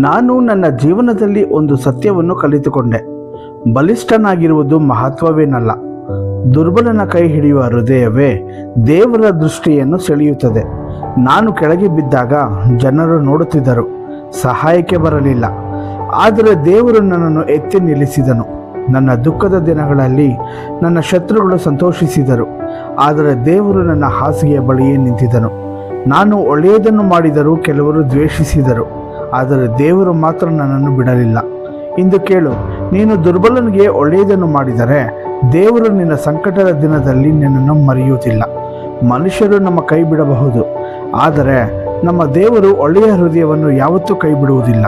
ನಾನು ನನ್ನ ಜೀವನದಲ್ಲಿ ಒಂದು ಸತ್ಯವನ್ನು ಕಲಿತುಕೊಂಡೆ. ಬಲಿಷ್ಠನಾಗಿರುವುದು ಮಹತ್ವವೇನಲ್ಲ, ದುರ್ಬಲನ ಕೈ ಹಿಡಿಯುವ ಹೃದಯವೇ ದೇವರ ದೃಷ್ಟಿಯನ್ನು ಸೆಳೆಯುತ್ತದೆ. ನಾನು ಕೆಳಗೆ ಬಿದ್ದಾಗ ಜನರು ನೋಡುತ್ತಿದ್ದರು, ಸಹಾಯಕ್ಕೆ ಬರಲಿಲ್ಲ. ಆದರೆ ದೇವರು ನನ್ನನ್ನು ಎತ್ತಿ ನಿಲ್ಲಿಸಿದನು. ನನ್ನ ದುಃಖದ ದಿನಗಳಲ್ಲಿ ನನ್ನ ಶತ್ರುಗಳು ಸಂತೋಷಿಸಿದರು, ಆದರೆ ದೇವರು ನನ್ನ ಹಾಸಿಗೆಯ ಬಳಿಯೇ ನಿಂತಿದ್ದನು. ನಾನು ಒಳ್ಳೆಯದನ್ನು ಮಾಡಿದರೂ ಕೆಲವರು ದ್ವೇಷಿಸಿದರು, ಆದರೆ ದೇವರು ಮಾತ್ರ ನನ್ನನ್ನು ಬಿಡಲಿಲ್ಲ. ಇಂದು ಕೇಳು, ನೀನು ದುರ್ಬಲನಿಗೆ ಒಳ್ಳೆಯದನ್ನು ಮಾಡಿದರೆ ದೇವರು ನಿನ್ನ ಸಂಕಟದ ದಿನದಲ್ಲಿ ನಿನ್ನನ್ನು ಮರೆಯುವುದಿಲ್ಲ. ಮನುಷ್ಯರು ನಮ್ಮ ಕೈ ಬಿಡಬಹುದು, ಆದರೆ ನಮ್ಮ ದೇವರು ಒಳ್ಳೆಯ ಹೃದಯವನ್ನು ಯಾವತ್ತೂ ಕೈ ಬಿಡುವುದಿಲ್ಲ.